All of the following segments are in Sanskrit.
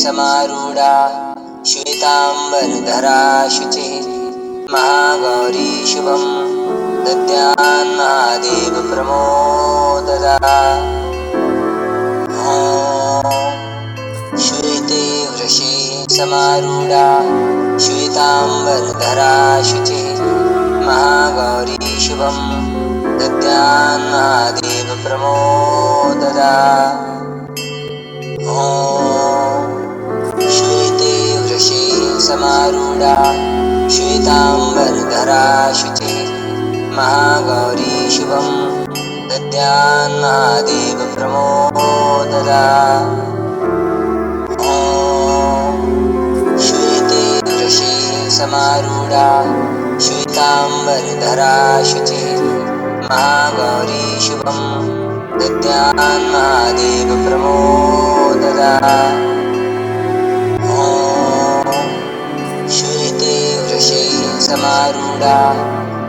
समारूढा श्वेताम्बरधरा शुचिः महागौरी शुभं दद्यान् महादेव प्रमोददा। श्वेते वृषे समारूढा श्वेताम्बरधरा शुचिः महागौरी शुभं दद्यान् महादेव प्रमोददा। श्वेते वृषे समारूढा श्वेताम्बरधरा शुचिः महागौरी शुभं दद्यान् महादेव प्रमोददा। श्वेते वृषे समारूढा श्वेताम्बरधरा शुचिः महागौरी शुभं दद्यान् महादेव प्रमोददा। श्वेते वृषे समारूढा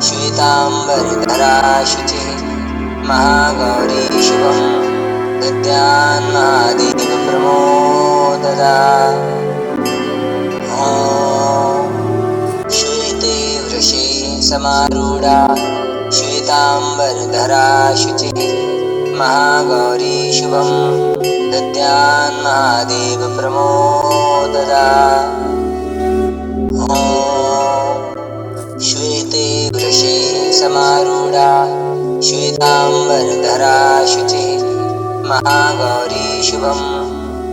श्वेताम्बरधरा शुचिः महागौरी शुभं दद्यान् महादेव प्रमोददा। श्वेते वृषे समारूढा श्वेताम्बरधरा शुचिः महागौरी शुभं दद्यान् महादेव प्रमोददा। श्वेते वृषे समारूढा श्वेताम्बरधरा शुचिः महागौरी शुभं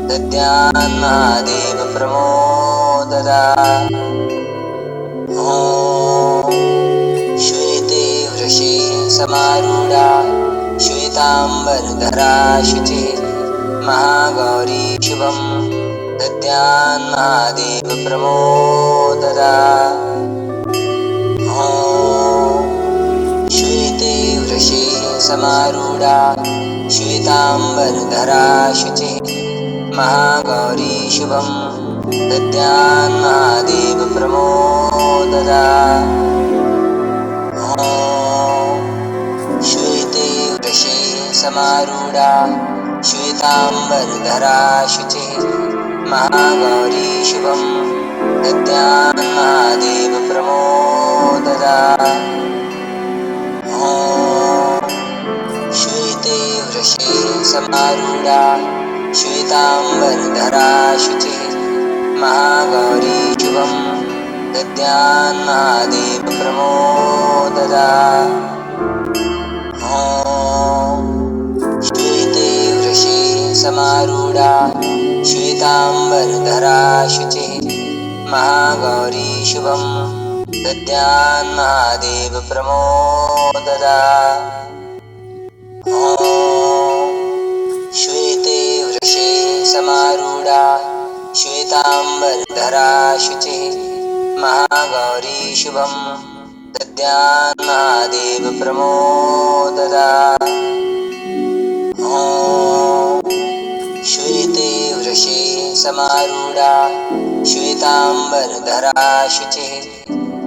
दद्यान् महादेव प्रमोददा। श्वेते वृषे समारूढा श्वेताम्बरधरा शुचिः महागौरी शुभं दद्यान् महादेव प्रमोददा। श्वेते वृषे समारूढा श्वेताम्बरधरा शुचिः महागौरी शुभं दद्यान् महादेव प्रमोददा। श्वेते वृषे समारूढा श्वेताम्बरधरा शुचिः महागौरी शुभं दद्यान् महादेव प्रमोददा। श्वेते वृषे समारूढा श्वेताम्बरधरा शुचिः महागौरी शुभं दद्यान् महादेव प्रमोददा। श्वेते वृषे समारूढा श्वेताम्बरधरा शुचिः महागौरी शुभं दद्यान् महादेव प्रमोददा। श्वेते वृषे समारूढा श्वेताम्बरधरा शुचिः महागौरी शुभं दद्यान् महादेव प्रमोददा। श्वेते वृषे समारूढा श्वेताम्बरधरा शुचिः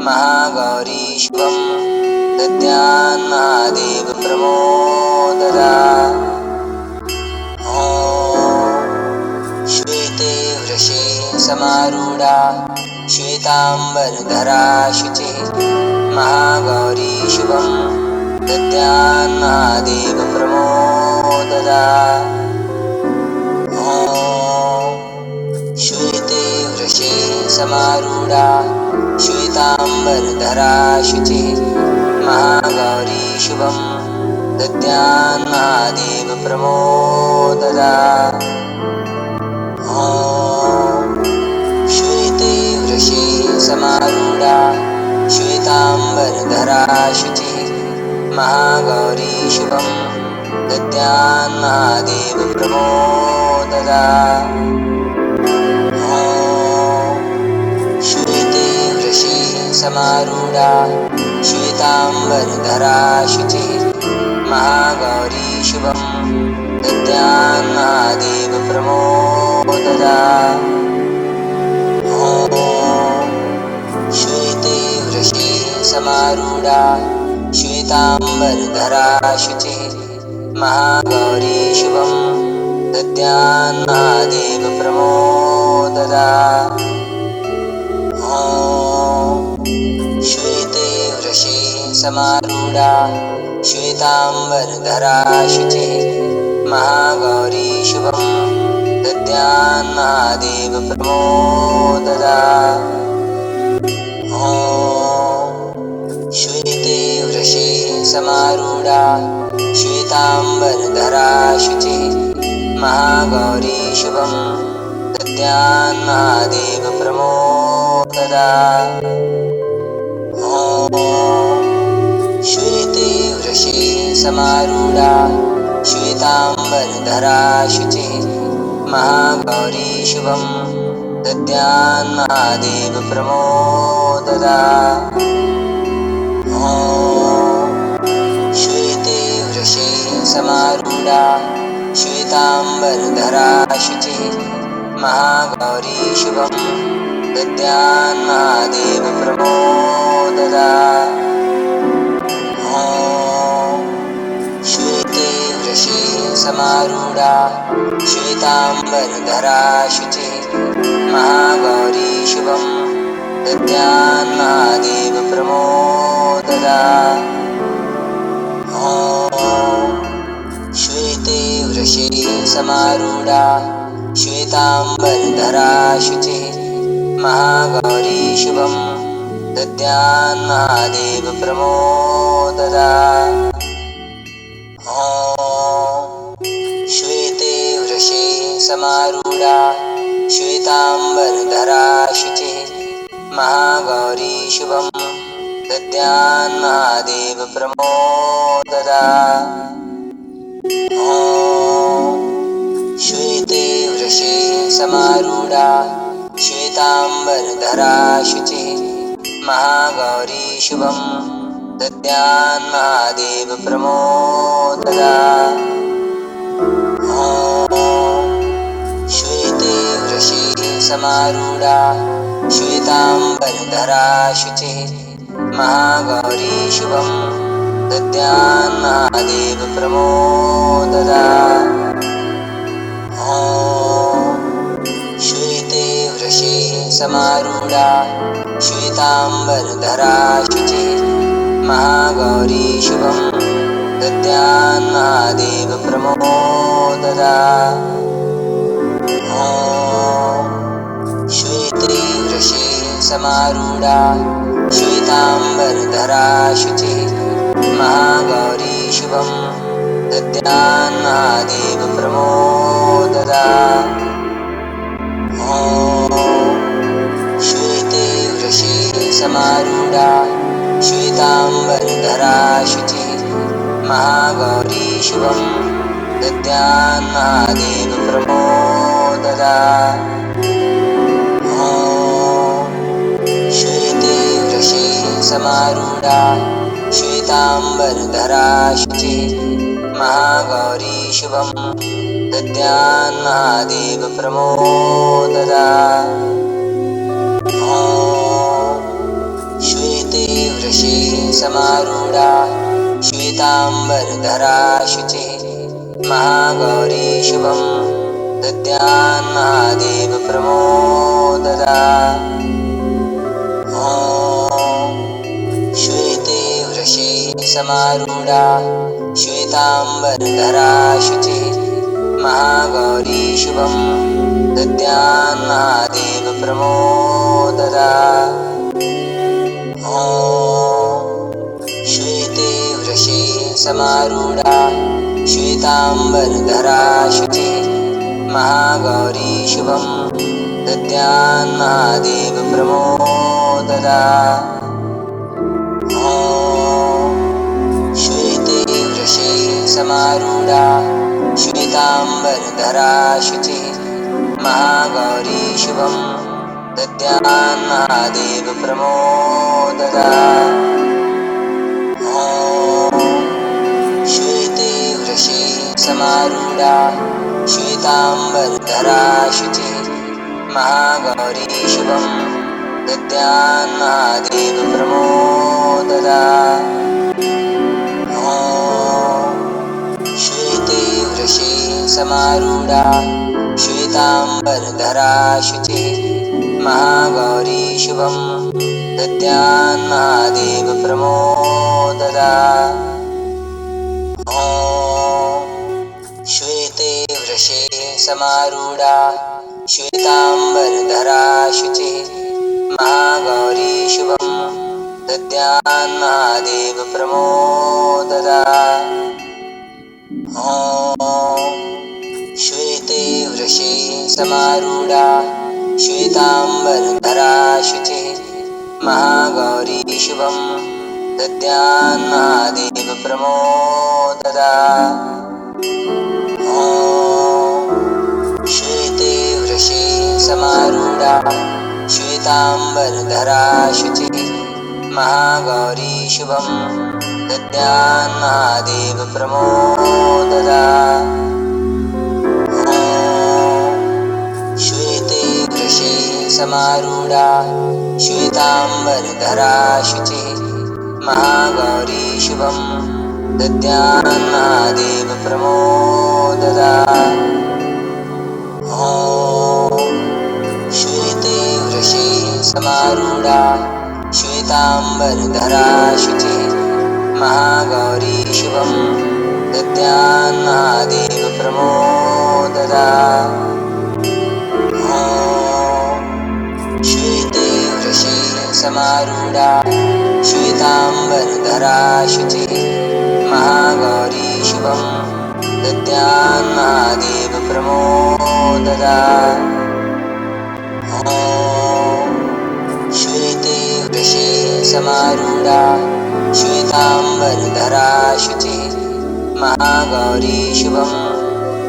महागौरी शुभं दद्यान् महादेव प्रमोददा। श्वेते वृषे समारूढा श्वेताम्बरधरा शुचिः महागौरी शुभं दद्यान् महादेव प्रमोददा। श्वेते वृषे समारूढा श्वेताम्बरधरा शुचिः महागौरी शुभं दद्यान् महादेव प्रमोददा। श्वेते वृषे समारूढा श्वेताम्बरधरा शुचिः महागौरी शुभं दद्यान् महादेव प्रमोददा। श्वेते वृषे समारूढा श्वेताम्बरधरा शुचिः महागौरी शुभं दद्यान् महादेव प्रमोददा। श्वेते वृषे समारूढा श्वेताम्बरधरा शुचिः महागौरी शुभं दद्यान् महादेव प्रमोददा। समारूढा श्वेताम्बरधरा शुचिः महागौरी शुभं दद्यान्महादेव प्रमोददा। ॐ श्वेते वृषे समारूढा श्वेताम्बरधरा शुचिः महागौरी शुभं दद्यान्महादेव प्रमोददा। ॐ श्वेते वृषे समारूढा श्वेताम्बरधरा शुचिः महागौरी शुभं दद्यान्महादेव प्रमोददा। ॐ श्वेते वृषे समारूढा श्वेताम्बरधरा शुचिः महागौरी शुभं दद्यान्महादेव प्रमोददा। ॐ श्वेते वृषे समारूढा श्वेताम्बरधरा शुचिः महागौरी शुभं दद्यान्महादेव प्रमोददा। ॐ श्वेते वृषे समारूढा श्वेताम्बरधरा शुचिः महागौरी शुभं दद्यान्महादेव प्रमोददा। ॐ श्वेते वृषे समारूढा श्वेताम्बरधरा शुचिः महागौरी शुभं दद्यान्महादेव प्रमोददा। ॐ श्वेते वृषे समारूढा श्वेताम्बरधरा शुचिः महागौरी शुभं दद्यान्महादेव प्रमोददा। ॐ श्वेते वृषे समारूढा श्वेताम्बरधरा शुचिः महागौरी शुभं दद्यान्महादेव प्रमोददा। ॐ श्वेते वृषे समारूढा श्वेताम्बरधरा शुचिः महागौरी शुभं दद्यान्महादेव प्रमोददा। ॐ श्वेते वृषे समारूढा श्वेताम्बरधरा शुचिः महागौरी शुभं दद्यान्महादेव प्रमोददा। ॐ श्वेते वृषे समारूढा श्वेताम्बरधरा शुचिः महागौरी शुभं दद्यान्महादेव प्रमोददा। ॐ श्वेते वृषे समारूढा श्वेताम्बरधरा शुचिः महागौरी शुभं दद्यान्महादेव प्रमोददा। ॐ श्वेते वृषे समारूढा श्वेताम्बरधरा शुचिः महागौरी शुभं दद्यान्महादेव प्रमोददा। ॐ श्वेते वृषे समारूढा श्वेताम्बरधरा शुचिः महागौरी शुभं दद्यान्महादेव प्रमोददा। ॐ श्वेते वृषे समारूढा श्वेताम्बरधरा शुचिः महागौरी शुभं दद्यान्महादेव प्रमोददा। ॐ श्वेते वृषे समारूढा श्वेताम्बरधरा शुचिः महागौरी शुभं दद्यान्महादेव प्रमोददा। ॐ श्वेते वृषे समारूढा श्वेताम्बरधरा शुचिः महागौरी शुभं दद्यान्महादेव प्रमोददा। ॐ श्वेते वृषे समारूढा श्वेताम्बरधरा शुचिः महागौरी शुभं दद्यान्महादेव प्रमोददा। ॐ श्वेते वृषे समारूढा श्वेताम्बरधरा शुचिः महागौरी शुभं दद्यान्महादेव प्रमोददा। ॐ श्वेते वृषे समारूढा श्वेताम्बरधरा शुचिः महागौरी शुभं दद्यान्महादेव प्रमोददा। ॐ श्वेते वृषे समारूढा श्वेताम्बरधरा शुचिः महागौरी शुभं दद्यान्महादेव प्रमोददा। ॐ श्वेते वृषे समारूढा श्वेताम्बरधरा शुचिः महागौरी शुभं दद्यान्महादेव प्रमोददा। ॐ श्वेते वृषे समारूढा श्वेताम्बरधरा शुचिः महागौरी शुभं दद्यान्महादेव प्रमोददा। ॐ श्वेते वृषे समारूढा श्वेताम्बरधरा शुचिः महागौरी शुभं दद्यान्महादेव प्रमोददा। ॐ श्वेते वृषे समारूढा श्वेताम्बरधरा शुचिः महागौरी शुभं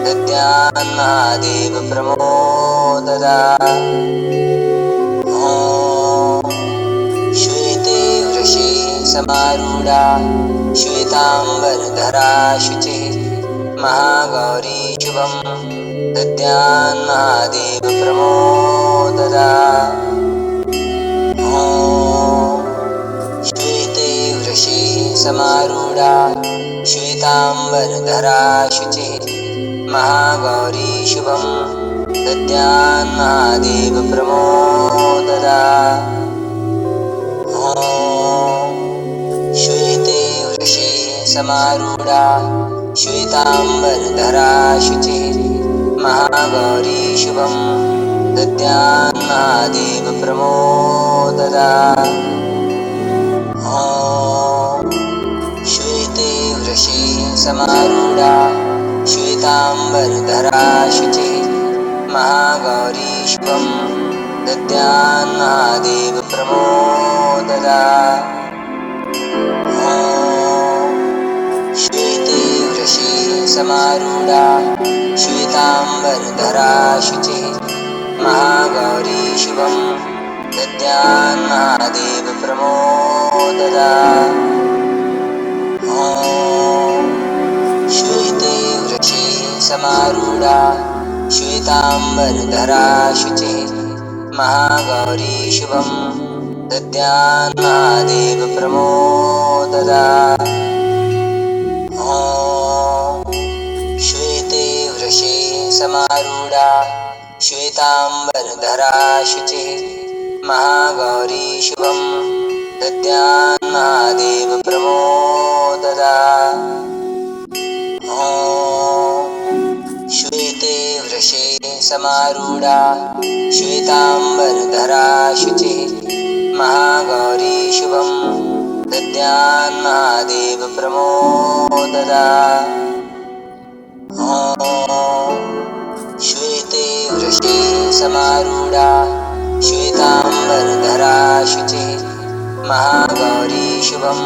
दद्यान्महादेव प्रमोददा। ॐ श्वेते वृषे समारूढा श्वेताम्बरधरा शुचिः महागौरी शुभं दद्यान्महादेव प्रमोददा। ॐ श्वेते वृषे समारूढा श्वेताम्बरधरा शुचिः महागौरी शुभं दद्यान्महादेव प्रमोददा। ॐ श्वेते वृषे समारूढा श्वेताम्बरधरा शुचिः महागौरी शुभं दद्यान्महादेव प्रमोददा। ॐ श्वेते वृषे समारूढा श्वेताम्बरधरा शुचिः महागौरी शुभं दद्यान्महादेव प्रमोददा। ॐ श्वेते वृषे समारूढा श्वेताम्बरधरा शुचिः महागौरी शुभं दद्यान्महादेव प्रमोददा। ॐ श्वेते वृषे समारूढा श्वेताम्बरधरा शुचिः महागौरी शुभं दद्यान्महादेव प्रमोददा। ॐ श्वेते वृषे समारूढा श्वेताम्बरधरा शुचिः महागौरी शुभं दद्यान्महादेव प्रमोददा। ॐ श्वेते वृषे समारूढा श्वेताम्बरधरा शुचिः महागौरी शुभं दद्यान्महादेव प्रमोददा। ॐ श्वेते वृषे समारूढा श्वेताम्बरधरा शुचिः महागौरी शुभं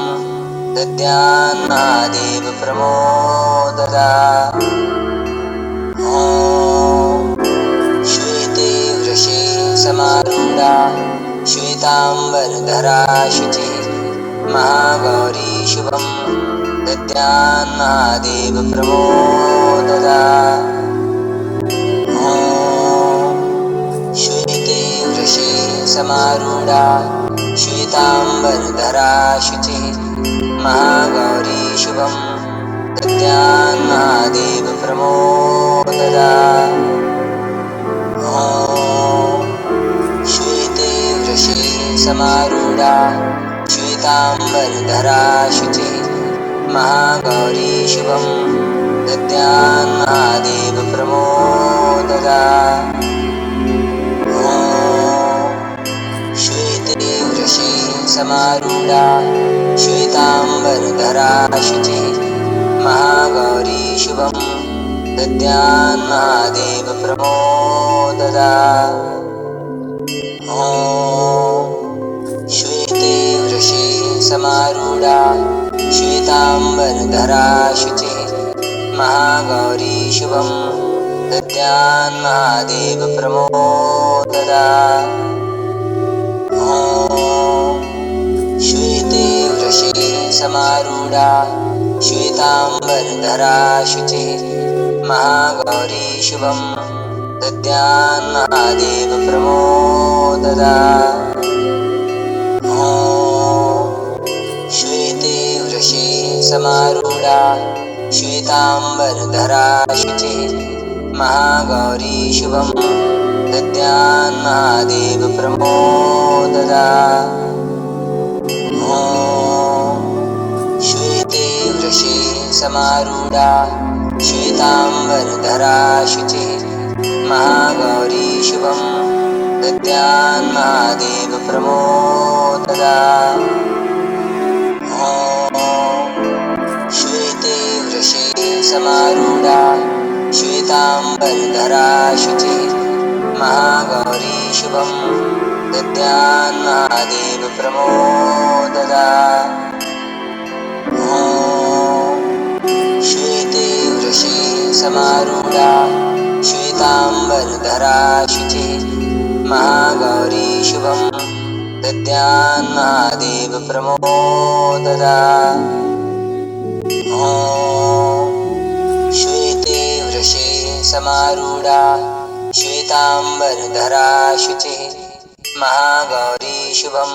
दद्यान्महादेव प्रमोददा। ॐ श्वेते वृषे समारूढा श्वेताम्बरधरा शुचिः महागौरी शुभं दद्यान्महादेव प्रमोददा। ॐ श्वेते वृषे समारूढा श्वेताम्बरधरा शुचिः महागौरी शुभं दद्यान्महादेव प्रमोददा। ॐ श्वेते समारूढा श्वेताम्बरधरा शुचिः महागौरी शुभं दद्यान् महादेव प्रमोददा। श्वेते वृषे समारूढा श्वेताम्बरधरा शुचिः महागौरी शुभं दद्यान् महादेव प्रमोददा। श्वेते वृषे समारूढा श्वेताम्बरधरा शुचिः महागौरी शुभं दद्यान् महादेव प्रमोददा। श्वेते वृषे समारूढा श्वेताम्बरधरा शुचिः महागौरी शुभं दद्यान् महादेव प्रमोददा। श्वेते वृषे समारूढा श्वेताम्बरधरा शुचिः महागौरी शुभं दद्यान् महादेव प्रमोददा। श्वेते वृषे समारूढा श्वेताम्बरधरा शुचिः महागौरी शुभं दद्यान् महादेव प्रमोददा। श्वेते वृषे समारूढा श्वेताम्बरधरा शुचिः महागौरी शुभं दद्यान् महादेव प्रमोददा। श्वेते वृषे समारूढा श्वेताम्बरधरा शुचिः महागौरी शुभं दद्यान् महादेव प्रमोददा। श्वेते वृषे समारूढा श्वेताम्बरधरा शुचिः महागौरी शुभं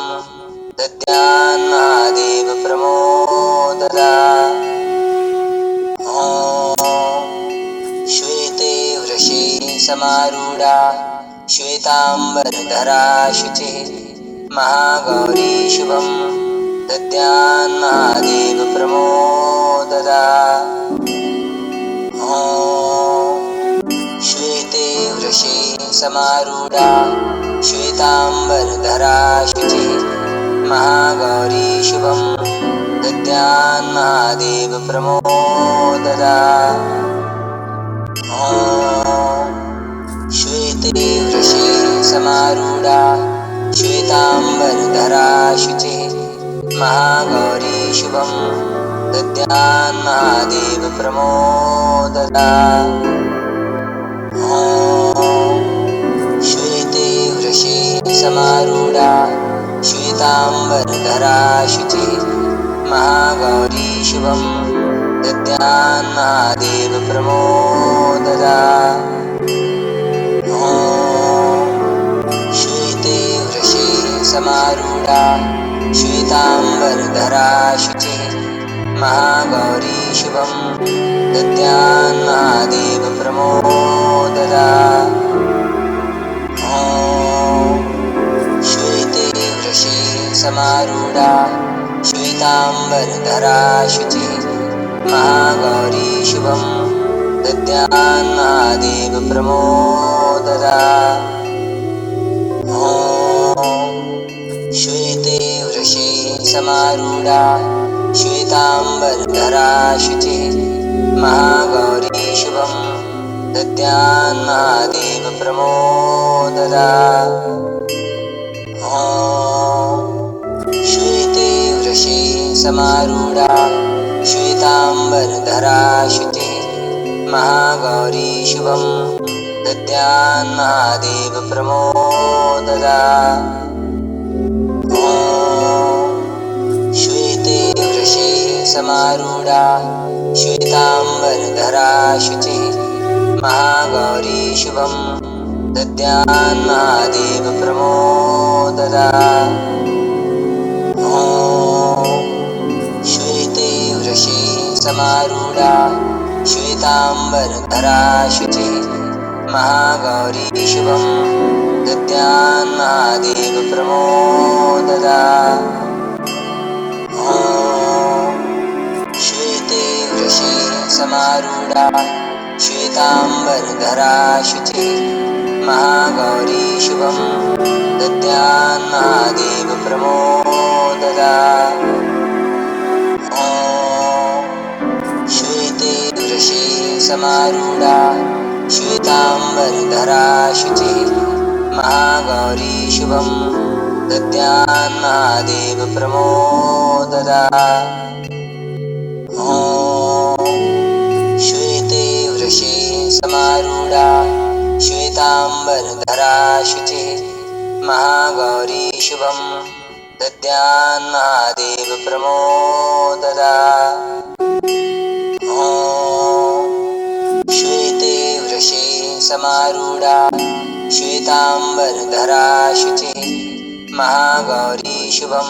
दद्यान् महादेव प्रमोददा। श्वेते वृषे समारूढा श्वेताम्बरधरा शुचिः महागौरी शुभं दद्यान् महादेव प्रमोददा। श्वेते वृषे समारूढा श्वेताम्बरधरा शुचिः महागौरी शुभं दद्यान् महादेव प्रमोददा। श्वेते वृषे समारूढा श्वेताम्बरधरा शुचिः महागौरी शुभं दद्यान् महादेव प्रमोददा। श्वेते वृषे समारूढा श्वेताम्बरधरा शुचिः महागौरी शुभं दद्यान् महादेव प्रमोददा। श्वेते वृषे समारूढा श्वेताम्बरधरा शुचिः महागौरी शुभं दद्यान् महादेव प्रमोददा। श्वेते वृषे समारूढा श्वेताम्बरधरा शुचिः महागौरी शुभं दद्यान् महादेव प्रमोददा। श्वेते वृषे समारूढा श्वेताम्बरधरा शुचिः महागौरी शुभं दद्यान् महादेव प्रमोददा। श्वेते वृषे समारूढा श्वेताम्बरधरा शुचिः महागौरी शुभं दद्यान् महादेव प्रमोददा। श्वेते वृषे समारूढा श्वेताम्बरधरा शुचिः महागौरी शुभं दद्यान् महादेव प्रमोददा। श्वेते वृषे समारूढा श्वेताम्बरधरा शुचिः महागौरी शुभं दद्यान् महादेव प्रमोददा। श्वेते वृषे समारूढा श्वेतांबरधरा शुचे महागौरी शुभं दद्यान् महादेव प्रमोददा श्वेते वृषे समारूढा श्वेतांबरधरा शुचे महागौरी शुभं दद्यान् महादेव प्रमोददा श्वेते वृषे समारूढा श्वेतांबरधरा शुचे महागौरी शुभं दद्यान् महादेव प्रमोददा श्वेते वृषे समारूढा श्वेतांबरधरा शुचे महागौरी शुभं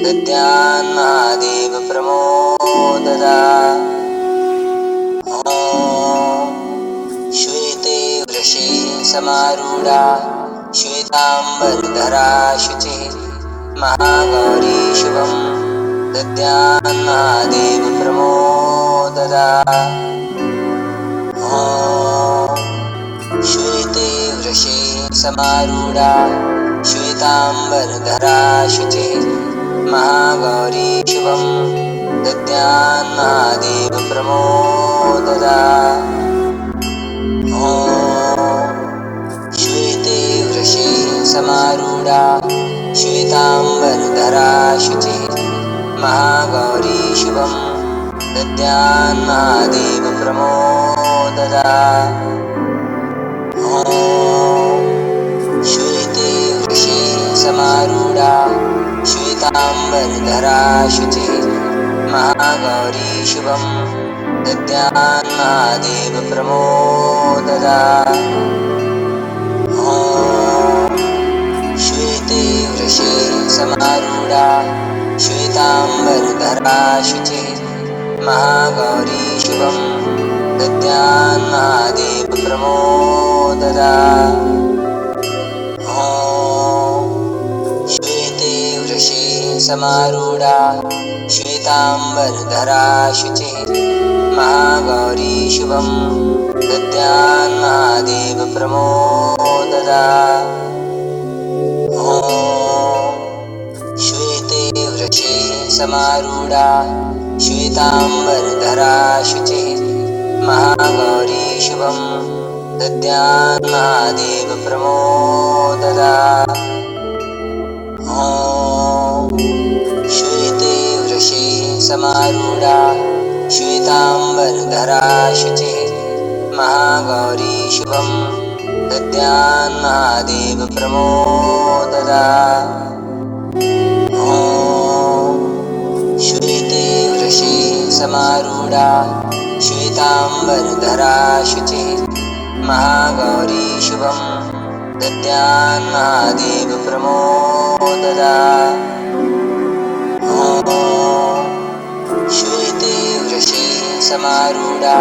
दद्यान् महादेव प्रमोददा श्वेते वृषे समारूढा श्वेतांबरधरा शुचे महागौरी शुभं दद्यान् महादेव प्रमोददा श्वेते वृषे समारूढा श्वेतांबरधरा शुचे महागौरी शुभं दद्यान् महादेव प्रमोददा श्वेते वृषे समारूढा श्वेतांबरधरा शुचे महागौरी शुभं दद्यान् महादेव प्रमोददा श्वेते वृषे समारूढा श्वेतांबरधरा शुचे महागौरी शुभं दद्यान् महादेव प्रमोददा श्वेते वृषे समारूढा श्वेतांबरधरा शुचे महागौरी शुभं दद्यान् महादेव प्रमोददा श्वेते वृषे समारूढा श्वेतांबरधरा शुचे महागौरी शुभं दद्यान् महादेव प्रमोददा श्वेते वृषे समारूढा श्वेतांबरधरा शुचे महागौरी शुभं दद्यान् महादेव प्रमोददा श्वेते वृषे समारूढा श्वेतांबरधरा शुचे महागौरी शुभं दद्यान् महादेव प्रमोददा श्वेते वृषे समारूढा श्वेतांबरधरा शुचे महागौरी शुभं दद्यान् महादेव प्रमोददा श्वेते वृषे समारूढा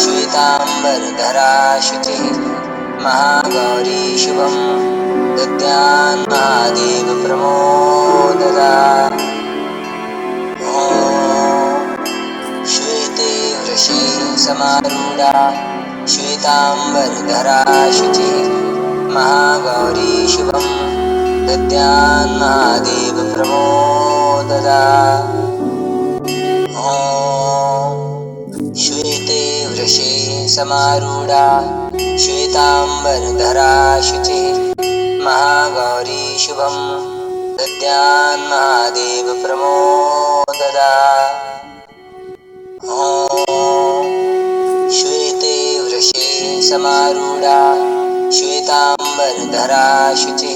श्वेतांबरधरा शुचे महागौरी शुभं दद्यान् महादेव प्रमोददा श्वेते वृषे समारूढा श्वेतांबरधरा शुचे महागौरी शुभं दद्यान् महादेव प्रमोददा श्वेते वृषे समारूढा श्वेतांबरधरा शुचे महागौरी शुभं दद्यान् महादेव प्रमोददा श्वेते वृषे समारूढा श्वेतांबरधरा शुचे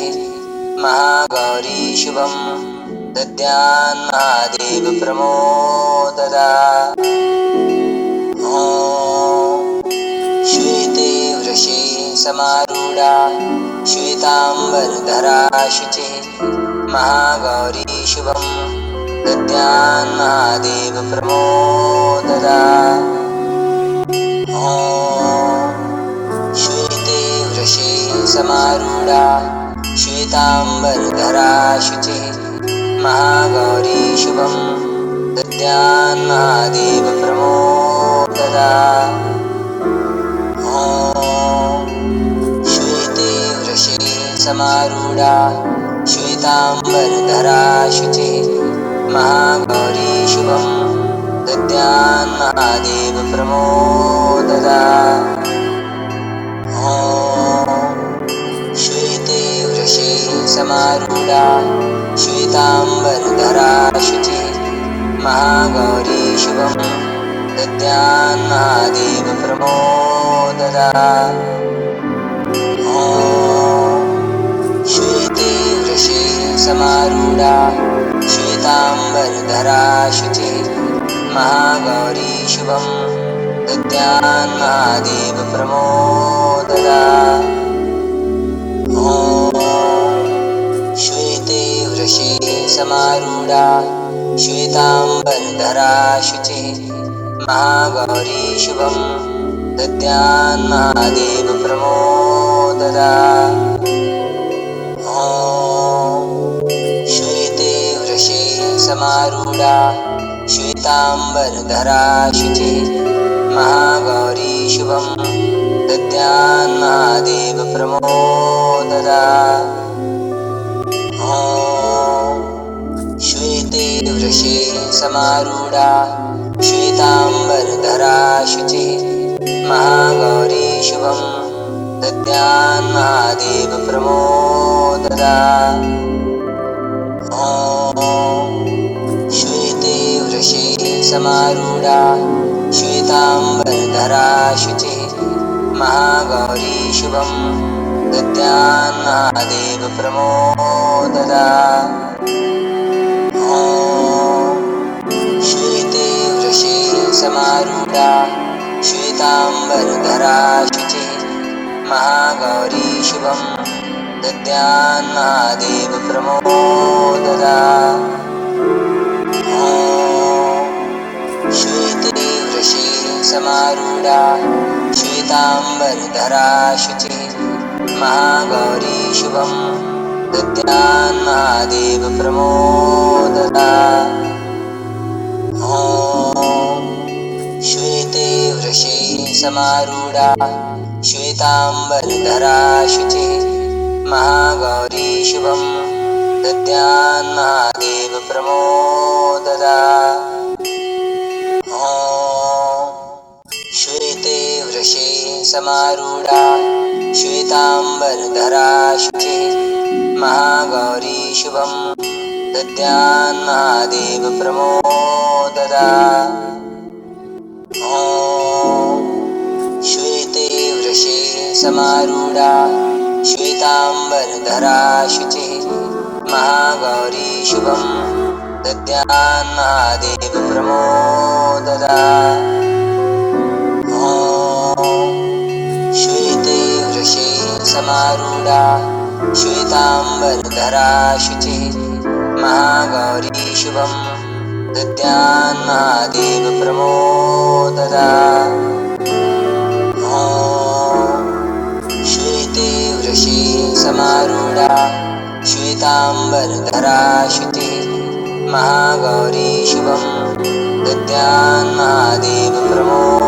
महागौरी शुभं दद्यान् महादेव प्रमोददा श्वेते वृषे समारूढा श्वेतांबरधरा शुचे महागौरी शुभं दद्यान् महादेव प्रमोददा श्वेते वृषे समारूढा श्वेताम्बरधरा शुचिः महागौरी शुभं दद्यान् महादेव प्रमोददा ॐ श्वेते वृषे समारूढा श्वेताम्बरधरा शुचिः महागौरी शुभं दद्यान् महादेव प्रमोददा ॐ श्वेते वृषे समारूढा श्वेताम्बरधरा शुचिः महागौरी शुभं दद्यान् महादेव प्रमोददा ॐ श्वेते वृषे समारूढा श्वेताम्बरधरा शुचिः महागौरी शुभं दद्यान् महादेव प्रमोददा ॐ श्वेते वृषे समारूढा श्वेताम्बरधरा शुचिः महागौरी शुभं दद्यान् महादेव प्रमोददा ॐ श्वेते वृषे समारूढा श्वेताम्बरधरा शुचिः महागौरी शुभं दद्यान् महादेव प्रमोददा ॐ श्वेते वृषे समारूढा श्वेताम्बरधरा शुचिः महागौरी शुभं दद्यान् महादेव प्रमोददा ॐ श्वेते वृषे समारूढा श्वेताम्बरधरा शुचिः महागौरी शुभं दद्यान् महादेव प्रमोददा ॐ श्वेते वृषे समारूढा श्वेताम्बरधरा शुचिः महागौरी शुभं दद्यान् महादेव प्रमोददा ॐ श्वेते वृषे समारूढा श्वेताम्बरधरा शुचिः महागौरी शुभं दद्यान् महादेव प्रमोददा ॐ श्वेते वृषे समारूढा श्वेताम्बरधरा शुचिः महागौरी शुभं दद्यान् महादेव प्रमोददा ॐ श्वेते वृषे समारूढा श्वेताम्बरधरा शुचिः महागौरी शुभं दद्यान् महादेव प्रमोददा ॐ श्वेते वृषे समारूढा श्वेताम्बरधरा शुचिः महागौरी शुभं दद्यान् महादेव प्रमोददा ॐ श्वेते वृषे समारूढा श्वेताम्बरधरा शुचिः महागौरी शुभं दद्यान् महादेव प्रमोददा ॐ श्वेते वृषे समारूढा श्वेताम्बरधरा शुचिः महागौरी शुभं दद्यान् महादेव प्रमोददा